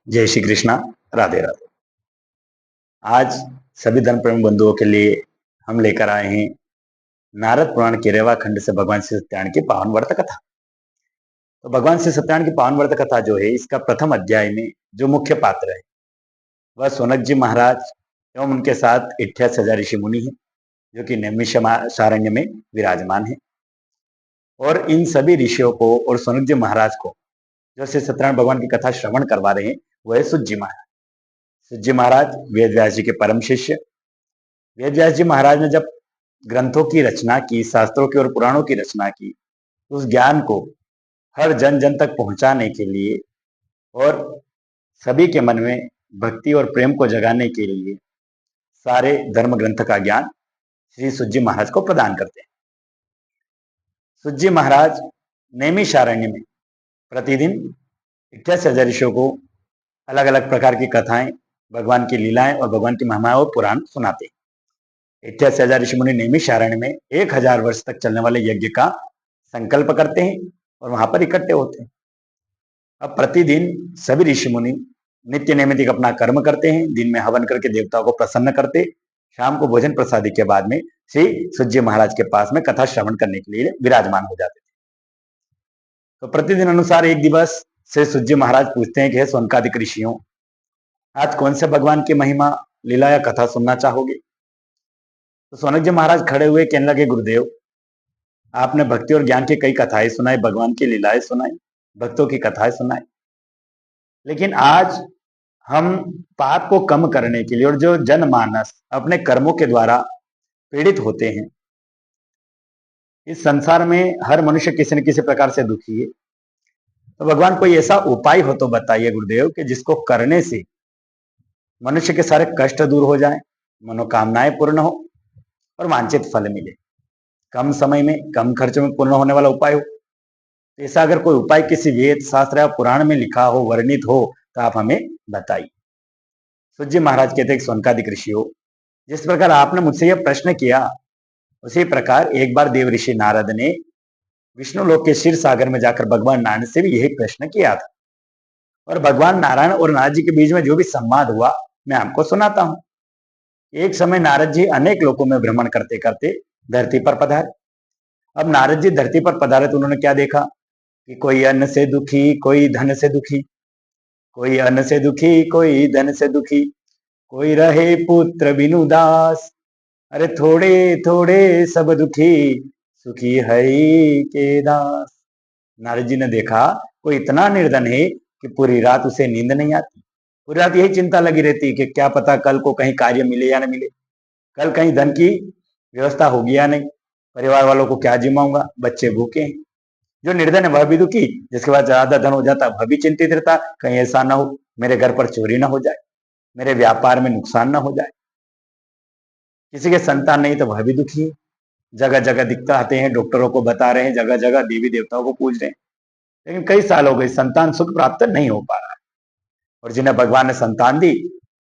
जय श्री कृष्णा। राधे राधे। आज सभी धर्म प्रेमी बंधुओं के लिए हम लेकर आए हैं नारद पुराण के रेवा खंड से भगवान श्री सत्यानारायण की पावन व्रत कथा। तो भगवान श्री सत्यानारायण की पावन व्रत कथा जो है, इसका प्रथम अध्याय में जो मुख्य पात्र है वह सोनक जी महाराज एवं उनके साथ 88,000 ऋषि मुनि है, जो कि नैमिषारण्य में विराजमान है। और इन सभी ऋषियों को और सोनक जी महाराज को जो श्री सत्यनारायण भगवान की कथा श्रवण करवा रहे हैं वह है सूत जी महाराज। सूत जी महाराज वेद व्यास जी के परम शिष्य। वेद व्यास जी महाराज ने जब ग्रंथों की रचना की, शास्त्रों की और पुराणों की रचना की, उस ज्ञान को हर जन जन तक पहुंचाने के लिए और सभी के मन में भक्ति और प्रेम को जगाने के लिए सारे धर्म ग्रंथ का ज्ञान श्री सूत जी महाराज को प्रदान करते हैं। सूत जी महाराज नैमिषारण्य में प्रतिदिन 88,000 ऋषियों को अलग अलग प्रकार की कथाएं, भगवान की लीलाएं और भगवान की महिमाएं और पुराण सुनाते हैं। 88,000 ऋषि मुनि नैमिषारण्य में 1000 वर्ष तक चलने वाले यज्ञ का संकल्प करते हैं और वहां पर इकट्ठे होते हैं। अब प्रतिदिन सभी ऋषि मुनि नित्य नैमित्तिक अपना कर्म करते हैं, दिन में हवन करके देवताओं को प्रसन्न करते, शाम को भोजन प्रसादी के बाद में श्री सूत जी महाराज के पास में कथा श्रवण करने के लिए विराजमान हो जाते थे। तो प्रतिदिन अनुसार एक दिवस श्री सूत जी महाराज पूछते हैं कि हे सौनकादिक ऋषियों, आज कौन से भगवान की महिमा लीला या कथा सुनना चाहोगे? तो सौनक जी महाराज खड़े हुए कहने लगे, गुरुदेव, आपने भक्ति और ज्ञान की कई कथाएं सुनाई, भगवान की लीलाएं सुनाई, भक्तों की कथाएं सुनाई, लेकिन आज हम पाप को कम करने के लिए और जो जनमानस अपने कर्मों के द्वारा पीड़ित होते हैं, इस संसार में हर मनुष्य किसी न किसी प्रकार से दुखी है, तो भगवान कोई ऐसा उपाय हो तो बताइए गुरुदेव कि जिसको करने से मनुष्य के सारे कष्ट दूर हो जाए, मनोकामनाएं पूर्ण हो और वांछित फल मिले, कम समय में कम खर्च में पूर्ण होने वाला उपाय हो। ऐसा अगर कोई उपाय किसी वेद शास्त्र या पुराण में लिखा हो, वर्णित हो, तो आप हमें बताइए। सूत जी महाराज कहते हैं, सौनकादिक ऋषियों, जिस प्रकार आपने मुझसे यह प्रश्न किया, उसी प्रकार एक बार देव ऋषि नारद ने विष्णु लोक के क्षीर सागर में जाकर भगवान नारायण से भी यही प्रश्न किया था। और भगवान नारायण और नारद जी के बीच में जो भी संवाद हुआ मैं आपको सुनाता हूं। एक समय नारद जी अनेक लोकों में भ्रमण करते करते धरती पर पधारे। अब नारद जी धरती पर पधारे तो उन्होंने क्या देखा कि कोई अन्न से दुखी, कोई धन से दुखी, कोई अन्न से दुखी, कोई धन से दुखी, कोई रहे पुत्र बिनु दास, अरे थोड़े थोड़े सब दुखी, सुखी हरि के दास। नारद जी ने देखा कोई इतना निर्धन है कि पूरी रात उसे नींद नहीं आती, पूरी रात यही चिंता लगी रहती कि क्या पता कल को कहीं कार्य मिले या न मिले, कल कहीं धन की व्यवस्था होगी या नहीं, परिवार वालों को क्या जिम्माऊंगा, बच्चे भूखे हैं। जो निर्धन है वह भी दुखी, जिसके बाद ज्यादा धन हो जाता वह भी चिंतित रहता, कहीं ऐसा ना हो मेरे घर पर चोरी ना हो जाए, मेरे व्यापार में नुकसान ना हो जाए। किसी के संतान नहीं तो वह भी दुखी है, जगह जगह दिखता आते हैं, डॉक्टरों को बता रहे हैं, जगह जगह देवी देवताओं को पूज रहे हैं, लेकिन कई साल हो गए संतान सुख प्राप्त नहीं हो पा रहा है। और जिन्हें भगवान ने संतान दी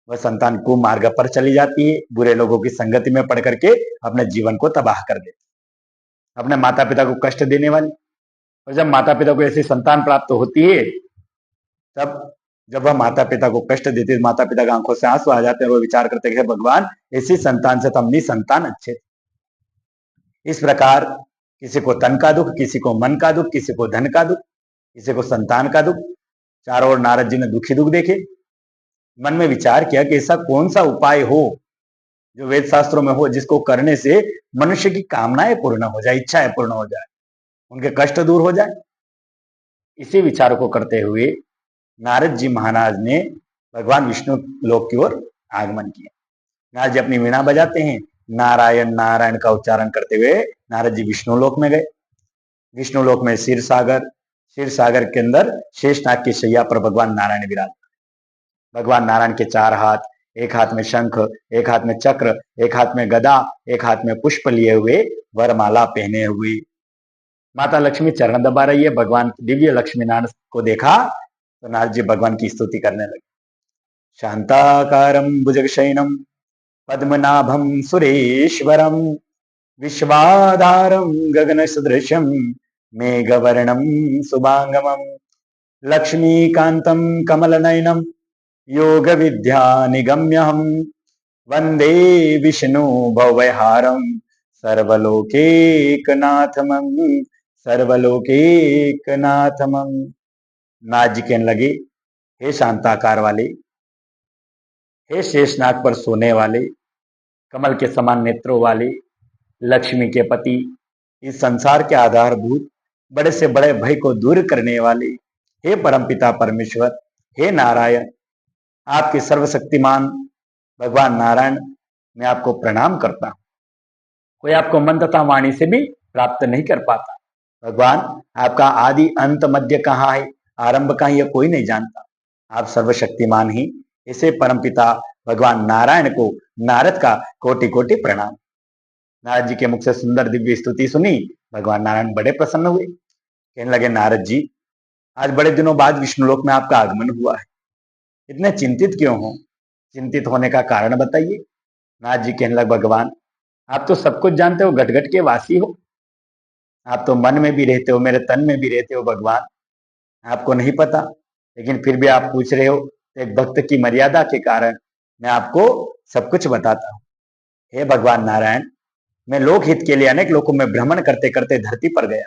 वह संतान कुमार्ग पर चली जाती है, बुरे लोगों की संगति में पड़ करके अपने जीवन को तबाह कर देती, अपने माता पिता को कष्ट देने वाली। और जब माता पिता को ऐसी संतान प्राप्त होती है, तब जब वह माता पिता को कष्ट देती है, माता पिता की आंखों से आंसू आ जाते हैं, वो विचार करते हैं भगवान ऐसी संतान से तो हम संतान अच्छे थे। इस प्रकार किसी को तन का दुख, किसी को मन का दुख, किसी को धन का दुख, किसी को संतान का दुख, चारों ओर नारद जी ने दुखी दुख देखे। मन में विचार किया कि ऐसा कौन सा उपाय हो जो वेद शास्त्रों में हो, जिसको करने से मनुष्य की कामनाएं पूर्ण हो जाए, इच्छाएं पूर्ण हो जाए, उनके कष्ट दूर हो जाए। इसी विचार को करते हुए नारद जी महाराज ने भगवान विष्णु लोक की ओर आगमन किया। नारद जी अपनी वीणा बजाते हैं, नारायण नारायण का उच्चारण करते हुए नारद जी विष्णु लोक में गए। विष्णु लोक में क्षीर सागर के अंदर शेषनाग की शैया पर भगवान नारायण विराज। भगवान नारायण के 4 हाथ, एक हाथ में शंख, एक हाथ में चक्र, एक हाथ में गदा, एक हाथ में पुष्प लिए हुए, वरमाला पहने हुए। माता लक्ष्मी चरण दबा रही है। भगवान दिव्य लक्ष्मी नारायण को देखा तो नारद जी भगवान की स्तुति करने लगे। शांताकारं भुजगशयनं पद्मनाभं सुरेश्वरं विश्वाधारं गगनसदृशं मेघवर्णं शुभांगमं लक्ष्मीकान्तं कमलनयनं योग विद्या निगम्यहम वंदे विष्णु भवहारम सर्वलोकैकनाथमं सर्वलोकैकनाथमं। नाथ जी कहने लगे, हे शांताकार वाले, हे शेषनाग पर सोने वाले, कमल के समान नेत्रों वाले, लक्ष्मी के पति, इस संसार के आधारभूत, बड़े से बड़े भय को दूर करने वाले, हे परमपिता परमेश्वर, हे नारायण, आपके सर्वशक्तिमान भगवान नारायण, मैं आपको प्रणाम करता हूं। कोई आपको मन तथा वाणी से भी प्राप्त नहीं कर पाता। भगवान, आपका आदि अंत मध्य कहाँ है, आरंभ कहाँ, यह कोई नहीं जानता। आप सर्वशक्तिमान ही। इसे परमपिता भगवान नारायण को नारद का कोटि कोटि प्रणाम। नारद जी के मुख से सुंदर दिव्य स्तुति सुनी, भगवान नारायण बड़े प्रसन्न हुए। कहने लगे, नारद जी, आज बड़े दिनों बाद विष्णुलोक में आपका आगमन हुआ है, इतने चिंतित क्यों हो? चिंतित होने का कारण बताइए। नारद जी कहने लगे, भगवान, आप तो सब कुछ जानते हो, घट घट के वासी हो। आप तो मन में भी रहते हो, मेरे तन में भी रहते हो भगवान, आपको नहीं पता, लेकिन फिर भी आप पूछ रहे हो। एक भक्त की मर्यादा के कारण मैं आपको सब कुछ बताता हूँ। हे भगवान नारायण, मैं लोक हित के लिए अनेक लोगों में भ्रमण करते करते धरती पर गया।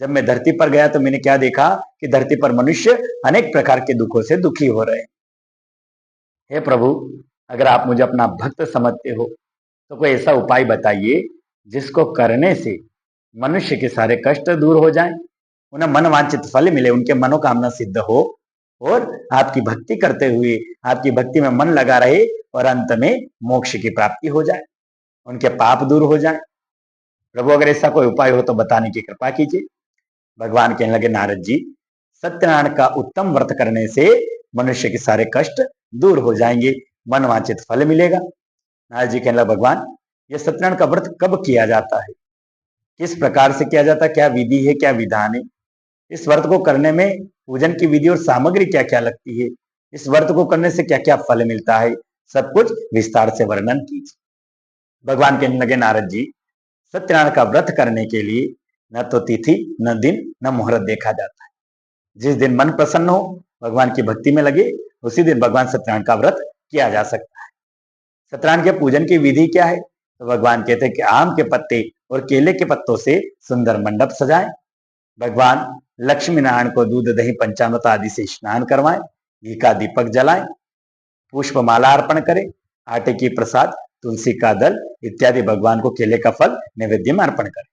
जब मैं धरती पर गया तो मैंने क्या देखा कि धरती पर मनुष्य अनेक प्रकार के दुखों से दुखी हो रहे हैं। हे प्रभु, अगर आप मुझे अपना भक्त समझते हो तो कोई ऐसा उपाय बताइए जिसको करने से मनुष्य के सारे कष्ट दूर हो जाएं, उन्हें मनवांछित फल मिले, उनके मनोकामना सिद्ध हो और आपकी भक्ति करते हुए आपकी भक्ति में मन लगा रहे और अंत में मोक्ष की प्राप्ति हो जाए, उनके पाप दूर हो जाए। प्रभु, अगर ऐसा कोई उपाय हो तो बताने की कृपा कीजिए। भगवान कहने लगे, नारद जी, सत्यनारायण का उत्तम व्रत करने से मनुष्य के सारे कष्ट दूर हो जाएंगे, मनवांछित फल मिलेगा। नारद जी कहने लगे, भगवान, यह सत्यनारायण का व्रत कब किया जाता है, किस प्रकार से किया जाता है, क्या विधि है, क्या विधान है, इस व्रत को करने में पूजन की विधि और सामग्री क्या क्या लगती है, इस व्रत को करने से क्या क्या फल मिलता है, सब कुछ विस्तार से वर्णन कीजिए। भगवान कहने लगे, नारद जी, सत्यनारायण का व्रत करने के लिए न तो तिथि, न दिन, न मुहूर्त देखा जाता है। जिस दिन मन प्रसन्न हो, भगवान की भक्ति में लगे, उसी दिन भगवान सत्यनारायण का व्रत किया जा सकता है। सत्यनारायण के पूजन की विधि क्या है? तो भगवान कहते हैं कि आम के पत्ते और केले के पत्तों से सुंदर मंडप सजाएं, भगवान लक्ष्मी नारायण को दूध दही पंचामृत आदि से स्नान करवाएं, घी का दीपक जलाएं, पुष्प माला अर्पण करें, आटे की प्रसाद, तुलसी का दल इत्यादि भगवान को केले का फल नैवेद्य में अर्पण करें।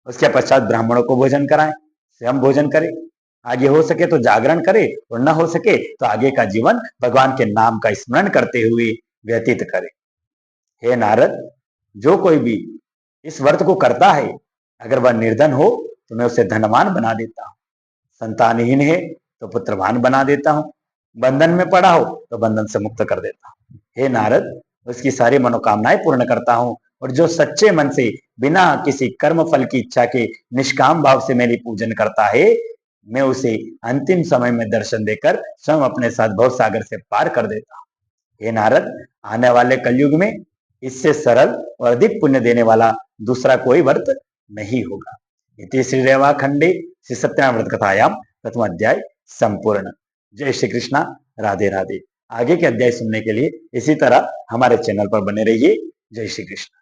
उसके पश्चात ब्राह्मणों को भोजन कराएं, स्वयं भोजन करें, आगे हो सके तो जागरण करे और न हो सके तो आगे का जीवन भगवान के नाम का स्मरण करते हुए व्यतीत करे। हे नारद, जो कोई भी इस व्रत को करता है, अगर वह निर्धन हो तो मैं उसे धनवान बना देता हूँ, संतानहीन है तो पुत्रवान बना देता हूँ, बंधन में पड़ा हो तो बंधन से मुक्त कर देता हूँ। हे नारद, उसकी सारी मनोकामनाएं पूर्ण करता हूँ और जो सच्चे मन से बिना किसी कर्म फल की इच्छा के निष्काम भाव से मेरी पूजन करता है, मैं उसे अंतिम समय में दर्शन देकर स्वयं अपने साथ भव सागर से पार कर देता हूँ। हे नारद, आने वाले कलयुग में इससे सरल और अधिक पुण्य देने वाला दूसरा कोई व्रत नहीं होगा। इति श्री रेवा खंडे श्री सत्यनारायण व्रत कथायाम प्रथम अध्याय संपूर्ण। जय श्री कृष्णा, राधे राधे। आगे के अध्याय सुनने के लिए इसी तरह हमारे चैनल पर बने रहिए। जय श्री कृष्ण।